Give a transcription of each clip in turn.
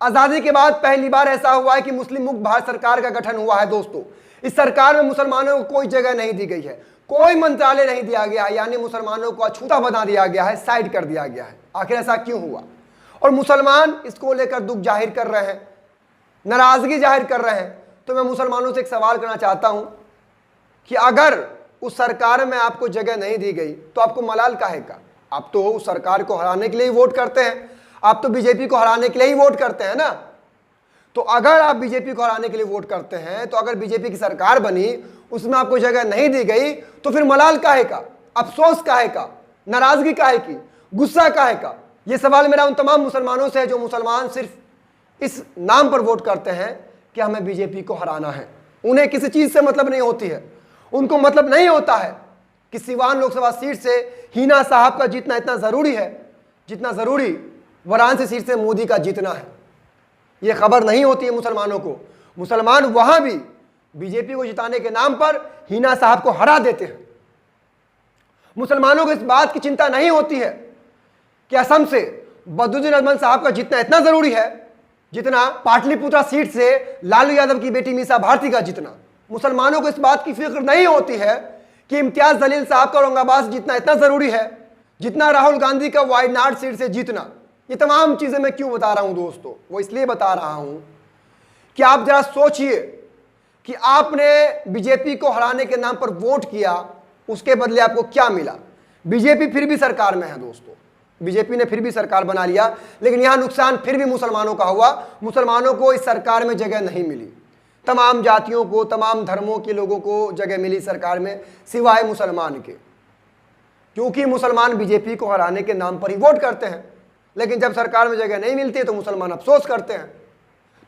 आजादी के बाद पहली बार ऐसा हुआ है कि मुस्लिम मुक्त भारत सरकार का गठन हुआ है दोस्तों। इस सरकार में मुसलमानों को कोई जगह नहीं दी गई है, कोई मंत्रालय नहीं दिया गया है, यानी मुसलमानों को अछूता बना दिया गया है, साइड कर दिया गया है। आखिर ऐसा क्यों हुआ? और मुसलमान इसको लेकर दुख जाहिर कर रहे हैं, नाराजगी जाहिर कर रहे हैं। तो मैं मुसलमानों से एक सवाल करना चाहता हूं कि अगर उस सरकार में आपको जगह नहीं दी गई तो आपको मलाल काहे का? आप तो उस सरकार को हराने के लिए ही वोट करते हैं, आप तो बीजेपी को हराने के लिए ही वोट करते हैं ना। तो अगर आप बीजेपी को हराने के लिए वोट करते हैं, तो अगर बीजेपी की सरकार बनी, उसमें आपको जगह नहीं दी गई, तो फिर मलाल काहे का, अफसोस काहे का, नाराजगी काहे की, गुस्सा काहे का? यह सवाल मेरा उन तमाम मुसलमानों से है जो मुसलमान सिर्फ इस नाम पर वोट करते हैं कि हमें बीजेपी को हराना है। उन्हें किसी चीज से मतलब नहीं होती है। उनको मतलब नहीं होता है कि सिवान लोकसभा सीट से हिना साहब का जीतना इतना जरूरी है जितना जरूरी वाराणसी सीट से मोदी का जीतना है। यह खबर नहीं होती है मुसलमानों को। मुसलमान वहां भी बीजेपी को जिताने के नाम पर हिना साहब को हरा देते हैं। मुसलमानों को इस बात की चिंता नहीं होती है कि असम से बदरुद्दीन अजमल साहब का जीतना इतना जरूरी है जितना पाटलिपुत्रा सीट से लालू यादव की बेटी मीसा भारती का जीतना। मुसलमानों को इस बात की फिक्र नहीं होती है कि इम्तियाज जलील साहब का औरंगाबाद जीतना इतना जरूरी है जितना राहुल गांधी का वायनाड सीट से जीतना। ये तमाम चीजें मैं क्यों बता रहा हूं दोस्तों? वो इसलिए बता रहा हूं कि आप जरा सोचिए कि आपने बीजेपी को हराने के नाम पर वोट किया, उसके बदले आपको क्या मिला? बीजेपी फिर भी सरकार में है दोस्तों, बीजेपी ने फिर भी सरकार बना लिया, लेकिन यहां नुकसान फिर भी मुसलमानों का हुआ। मुसलमानों को इस सरकार में जगह नहीं मिली। तमाम जातियों को, तमाम धर्मों के लोगों को जगह मिली सरकार में, सिवाय मुसलमान के, क्योंकि मुसलमान बीजेपी को हराने के नाम पर ही वोट करते हैं। लेकिन जब सरकार में जगह नहीं मिलती है तो मुसलमान अफसोस करते हैं।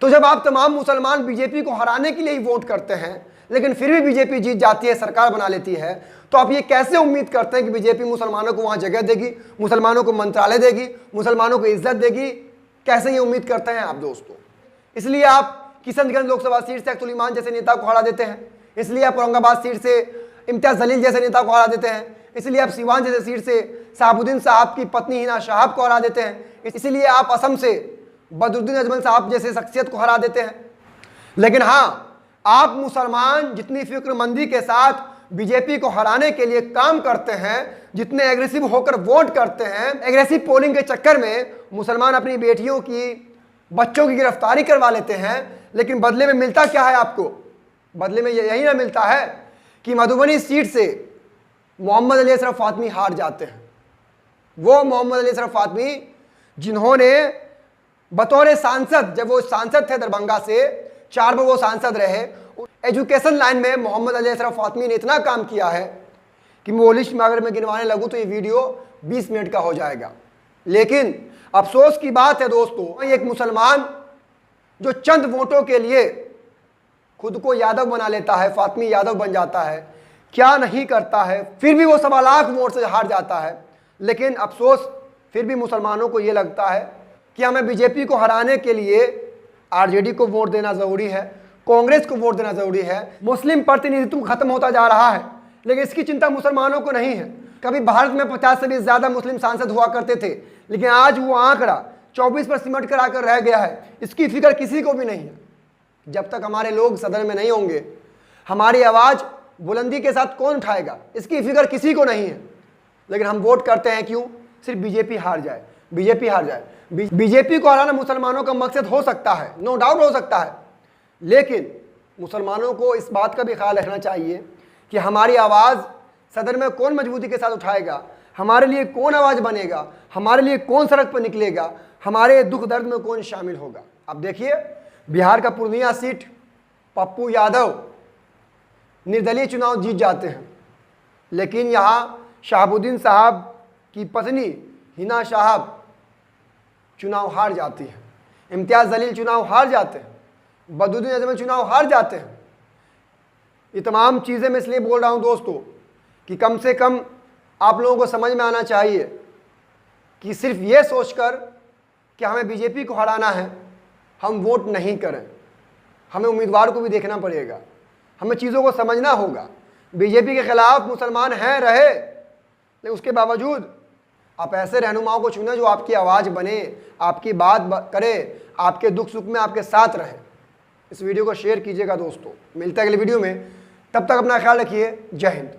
तो जब आप तमाम मुसलमान बीजेपी को हराने के लिए ही वोट करते हैं, लेकिन फिर भी बीजेपी जीत जाती है, सरकार बना लेती है, तो आप ये कैसे उम्मीद करते हैं कि बीजेपी मुसलमानों को वहां जगह देगी, मुसलमानों को मंत्रालय देगी, मुसलमानों को इज्जत देगी? कैसे ये उम्मीद करते हैं आप दोस्तों? इसलिए आप किशनगंज लोकसभा सीट से अख्तुल ईमान जैसे नेता को हरा देते हैं, इसलिए आप औरंगाबाद सीट से इम्तियाज जलील जैसे नेता को हरा देते हैं, इसलिए आप सिवान जैसे सीट से शहाबुद्दीन साहब की पत्नी हिना साहब को हरा देते हैं, इसलिए आप असम से बदरुद्दीन अजमल साहब जैसे शख्सियत को हरा देते हैं। लेकिन हाँ, आप मुसलमान जितनी फिक्रमंदी के साथ बीजेपी को हराने के लिए काम करते हैं, जितने एग्रेसिव होकर वोट करते हैं, एग्रेसिव पोलिंग के चक्कर में मुसलमान अपनी बेटियों की, बच्चों की गिरफ्तारी करवा लेते हैं, लेकिन बदले में मिलता क्या है आपको? बदले में यही ना मिलता है कि मधुबनी सीट से मोहम्मद अली अशरफ फातमी हार जाते हैं। वो मोहम्मद अली अशरफ फातमी जिन्होंने बतौर सांसद, जब वो सांसद थे दरभंगा से, 4 बार वो सांसद रहे, एजुकेशन लाइन में मोहम्मद अली अशरफ फातमी ने इतना काम किया है कि मैं वो लिस्ट में अगर मैं गिनवाने लगूँ तो ये वीडियो 20 मिनट का हो जाएगा। लेकिन अफसोस की बात है दोस्तों, एक मुसलमान जो चंद वोटों के लिए खुद को यादव बना लेता है, फातमी यादव बन जाता है, क्या नहीं करता है, फिर भी वो 1.25 लाख वोट से हार जाता है। लेकिन अफसोस फिर भी मुसलमानों को ये लगता है कि हमें बीजेपी को हराने के लिए आरजेडी को वोट देना जरूरी है, कांग्रेस को वोट देना जरूरी है, मुस्लिम प्रतिनिधित्व खत्म होता जा रहा है। लेकिन इसकी चिंता मुसलमानों को नहीं है। कभी भारत में 50 से भी ज्यादा मुस्लिम सांसद हुआ करते थे, लेकिन आज वो आंकड़ा 24 पर सिमट कर आकर रह गया है। इसकी फिक्र किसी को भी नहीं है। जब तक हमारे लोग सदन में नहीं होंगे, हमारी आवाज बुलंदी के साथ कौन उठाएगा, इसकी फिक्र किसी को नहीं है। लेकिन हम वोट करते हैं क्यों? सिर्फ बीजेपी हार जाए, बीजेपी हार जाए। बीजेपी को हराना मुसलमानों का मकसद हो सकता है, नो डाउट हो सकता है, लेकिन मुसलमानों को इस बात का भी ख्याल रखना चाहिए कि हमारी आवाज़ सदन में कौन मजबूती के साथ उठाएगा, हमारे लिए कौन आवाज़ बनेगा, हमारे लिए कौन सड़क पर निकलेगा, हमारे दुख दर्द में कौन शामिल होगा। अब देखिए, बिहार का पूर्णिया सीट पप्पू यादव निर्दलीय चुनाव जीत जाते हैं, लेकिन यहाँ शहाबुद्दीन साहब की पत्नी हिना साहब चुनाव हार जाती है, इम्तियाज जलील चुनाव हार जाते हैं, बदरुद्दीन अजमल चुनाव हार जाते हैं। ये तमाम चीज़ें मैं इसलिए बोल रहा हूँ दोस्तों कि कम से कम आप लोगों को समझ में आना चाहिए कि सिर्फ ये सोचकर कि हमें बीजेपी को हराना है हम वोट नहीं करें। हमें उम्मीदवार को भी देखना पड़ेगा, हमें चीज़ों को समझना होगा। बीजेपी के खिलाफ मुसलमान हैं रहे, लेकिन उसके बावजूद आप ऐसे रहनुमाओं को चुने जो आपकी आवाज़ बने, आपकी बात करे, आपके दुख सुख में आपके साथ रहे। इस वीडियो को शेयर कीजिएगा दोस्तों। मिलता है अगले वीडियो में, तब तक अपना ख्याल रखिए। जय हिंद।